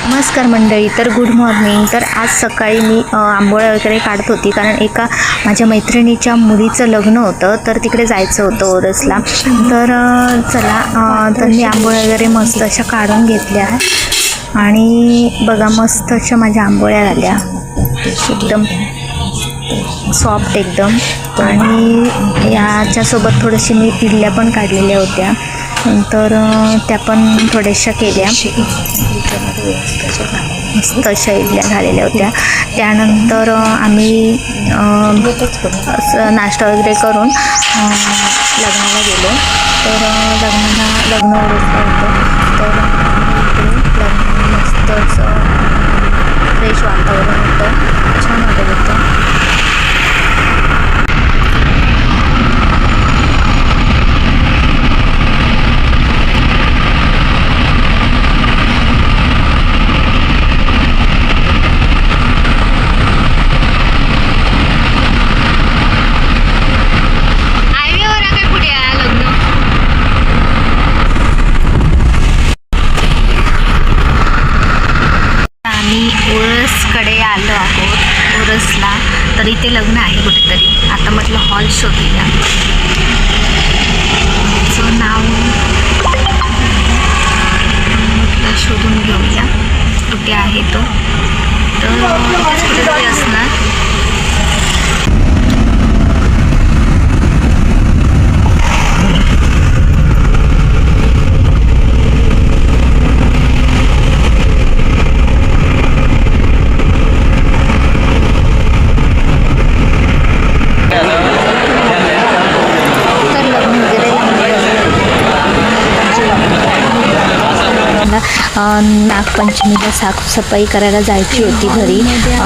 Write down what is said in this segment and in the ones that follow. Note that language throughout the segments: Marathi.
नमस्कार मंडळी. तर गुड मॉर्निंग. तर आज सकाळी मी आंबोळ्या वगैरे काढत होती, कारण एका माझ्या मैत्रिणीच्या मुलीचं लग्न होतं, तर तिकडे जायचं होतं ओरसला. तर चला, तर मी आंबोळ्या वगैरे मस्त अशा काढून घेतल्या आणि बघा मस्त अशा माझ्या आंबोळ्या झाल्या, एकदम सॉफ्ट एकदम. आणि याच्यासोबत थोडीशी मी इडल्या पण काढलेल्या होत्या, तर त्या पण थोड्याशा केल्या, मस्त अशा इडल्या झालेल्या होत्या. त्यानंतर आम्ही नाश्ता वगैरे करून लग्नाला गेलो. तर लग्न होतं, तर मस्त असं फ्रेश वातावरण होतं, छान वाटत होतं. ओरसकडे आलो आहोत, ओरसला. तर इथे लग्न आहे कुठेतरी. आता म्हटलं हॉल शोधूया, त्याचं नाव म्हटलं शोधून घेऊया कुठे आहे तो. तर इथेच कुठेतरी असणार. नागपंचमीला साफसफाई करायला जायची होती घरी,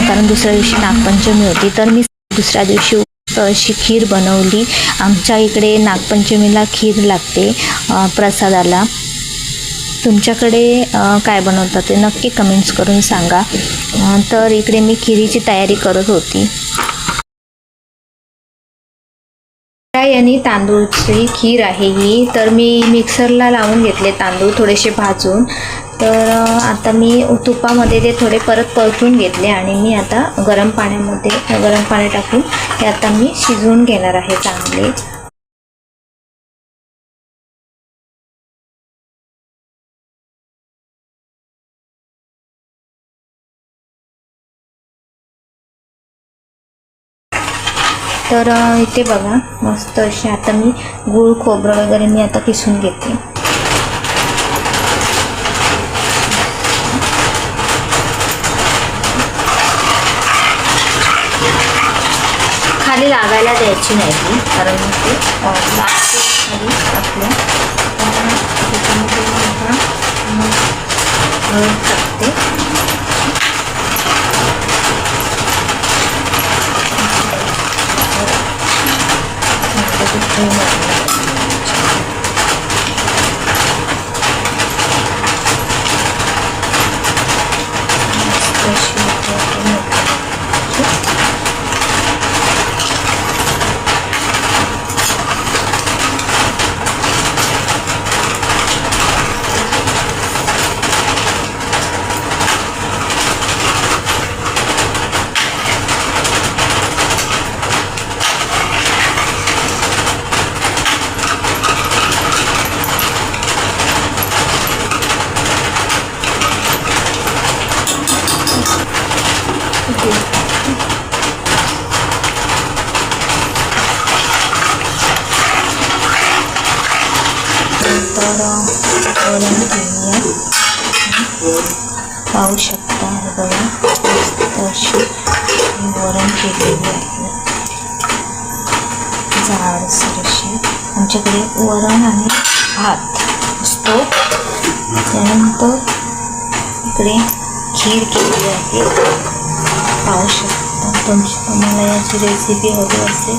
कारण दुसऱ्या दिवशी नागपंचमी होती. तर मी दुसऱ्या दिवशी अशी खीर बनवली. आमच्या इकडे नागपंचमीला खीर लागते प्रसादाला. तुमच्याकडे काय बनवतात ते नक्की कमेंट्स करून सांगा. तर इकडे मी खिरीची तयारी करत होती. आणि तांदूळची खीर आहे ही. तर मी मिक्सरला लावून घेतले तांदूळ थोडेसे भाजून. तर आता मी तुपामध्ये ते थोडे परत परतून घेतले आणि मी आता गरम पाणी टाकून हे आता मी शिजवून घेणार आहे चांगले. तर इथे बघा मस्त असे आता मी गूळ खोबरं वगैरे मी आता किसून घेते. खाली लागायला द्यायची नाही ती, कारण ते लागते खाली आपल्या. त्याच्यामध्ये हळद टाकते. पाहू शकता हे बघा मस्त अशी वरण केलेली आहे, जाडसर अशी. आमच्याकडे वरण आणि भात असतो. त्यानंतर इकडे खीर केलेली आहे, पाहू शकता. तुम्हाला याची रेसिपी हवी असेल.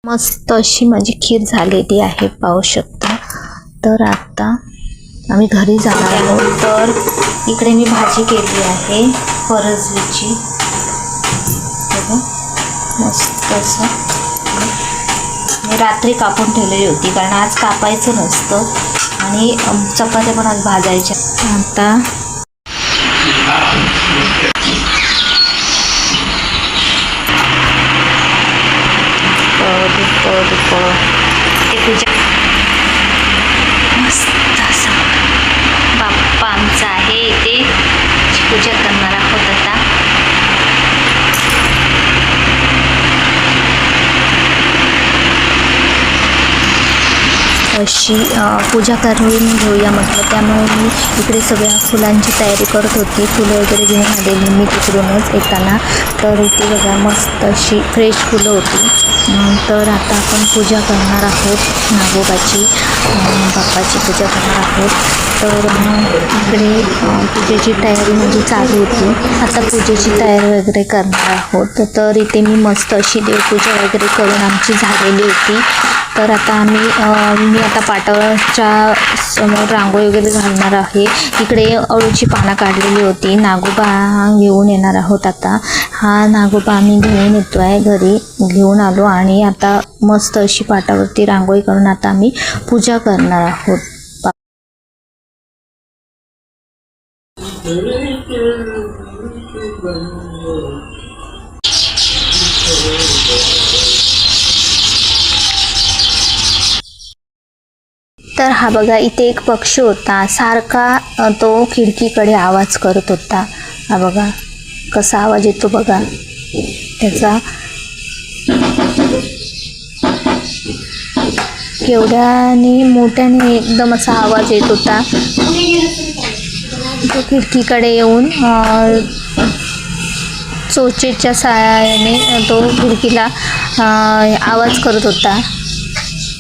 मस्त अशी माझी खीर झालेली आहे, पाहू शकता. तर आता आम्ही घरी जाणार आहोत. तर इकडे मी भाजी केली आहे फरसबीची, मस्त असं. मी रात्री कापून ठेवलेली होती, कारण आज कापायचं नसतं. आणि चपात्या पण आज भाजायच्या. आता ते पूजा मस्त असं बाप्पा आमचा आहे इथे, पूजा करणार आहोत आता. अशी पूजा करून घेऊया म्हटलं, त्यामुळे मी इकडे सगळ्या फुलांची तयारी करत होती. फुलं वगैरे घेऊन आलेली मी तिकडूनच येताना. तर इथे बघा मस्त अशी फ्रेश फुलं होती. तर आता आपण पूजा करणार आहोत नागोबाची, बाप्पाची पूजा करणार आहोत. तर इकडे पूजेची तयारी म्हणजे चालू होती. आता पूजेची तयारी वगैरे करणार आहोत. तर इथे मी मस्त अशी देवपूजा वगैरे करून आमची झालेली होती. तर आता मी आता पाटाच्या समोर रांगोळी वगैरे घालणार आहे. इकडे अळूची पानं काढलेली होती. नागोबा घेऊन येणार आहोत आता. हा नागोबा आम्ही घेऊन येतो आहे, घरी घेऊन आलो आणि आता मस्त अशी पाटावरती रांगोळी करून आता आम्ही पूजा करणार आहोत. तर हा बघा इथे एक पक्षी होता, सारखा तो खिडकीकडे आवाज करत होता. हा बघा कसा आवाज येतो बघा त्याचा, केवढ्याने मोठ्याने एकदम असा आवाज येत होता. तो खिडकीकडे येऊन चोचेच्या साहाय्याने तो खिडकीला आवाज करत होता.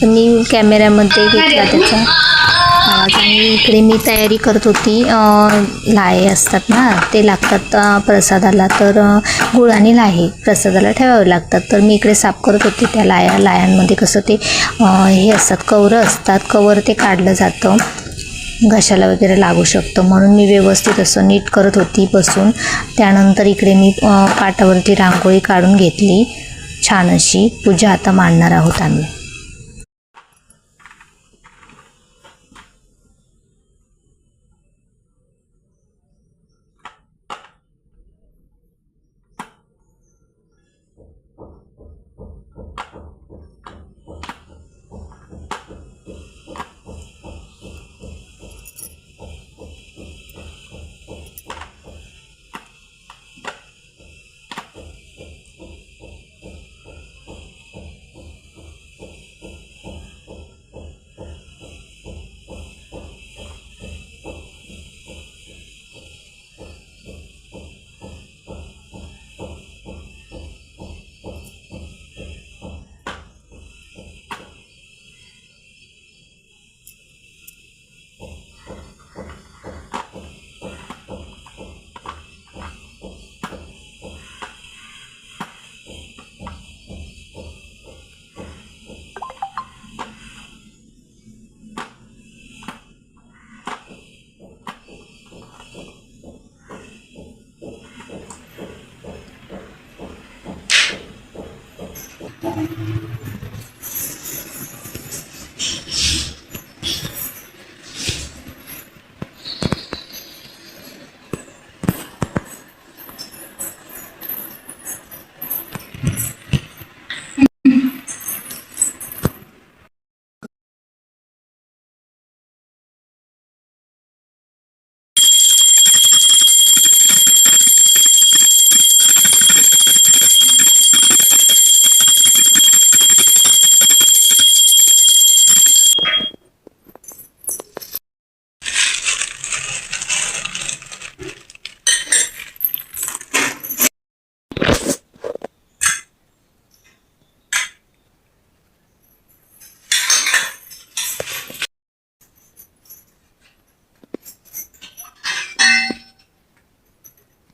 मी कॅमेऱ्यामध्ये घेतला त्याचा आवाज. आणि इकडे मी तयारी करत होती. लाहे असतात ना, ते लागतात प्रसादाला. तर गुळ आणि लाहे प्रसादाला ठेवावे लागतात. तर मी इकडे साफ करत होती त्या लायांमध्ये कसं ते हे असतात, कवरं असतात, कवर ते काढलं जातं, घशाला वगैरे लागू शकतं, म्हणून मी व्यवस्थित असं नीट करत होती बसून. त्यानंतर इकडे मी पाटावरती रांगोळी काढून घेतली. छान अशी पूजा आता मांडणार आहोत आम्ही.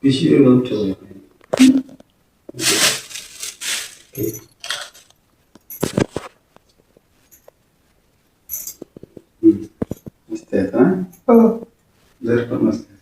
पिशवी लावून ठेवूया. मस्त आहेत हा. जर पण मस्त आहेत.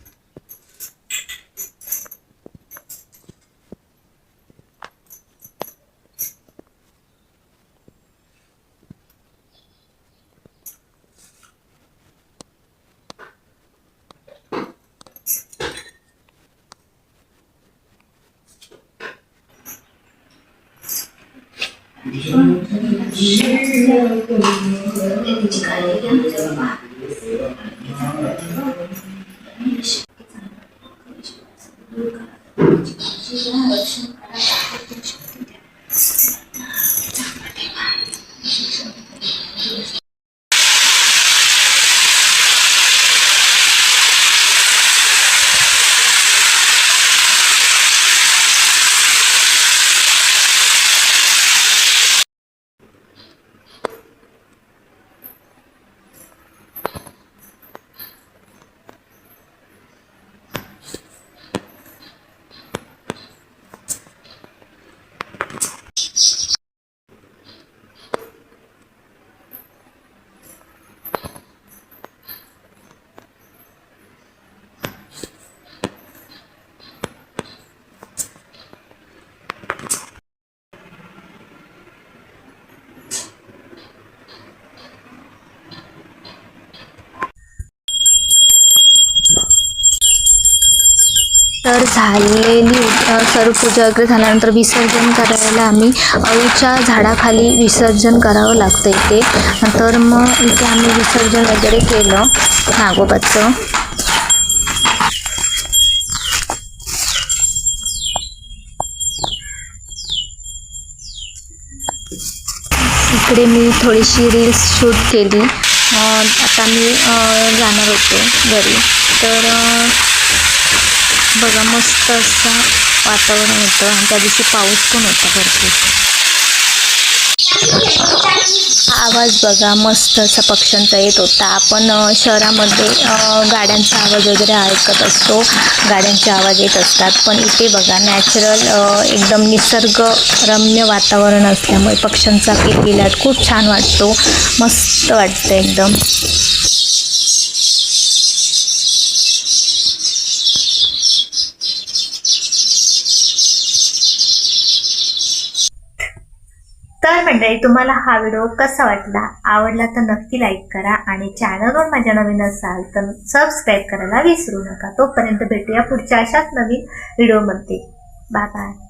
तर झालेली सर्व पूजा वगैरे झाल्यानंतर विसर्जन करायला आम्ही अळूच्या झाडाखाली विसर्जन करावं लागतं इथे. तर मग इथे आम्ही विसर्जन वगैरे केलं नागोबाचं. इकडे मी थोडीशी रील्स शूट केली. आता मी जाणार होते घरी. तर बघा मस्त असं वातावरण होतं आणि त्या दिवशी पाऊस पण होता भरपूर. आवाज बघा मस्त असा पक्ष्यांचा येत होता. आपण शहरामध्ये गाड्यांचा आवाज वगैरे ऐकत असतो, गाड्यांचे आवाज येत असतात, पण इथे बघा नॅचरल एकदम निसर्गरम्य वातावरण असल्यामुळे पक्ष्यांचा किलबिलाट खूप छान वाटतो. मस्त वाटतं एकदम. तर मंडळी, तुम्हाला हा व्हिडिओ कसा वाटला? आवडला तर नक्की लाईक करा आणि चॅनलवर माझ्या नवीन असाल तर सबस्क्राईब करायला विसरू नका. तोपर्यंत भेटूया पुढच्या अशाच नवीन व्हिडिओमध्ये. Bye bye.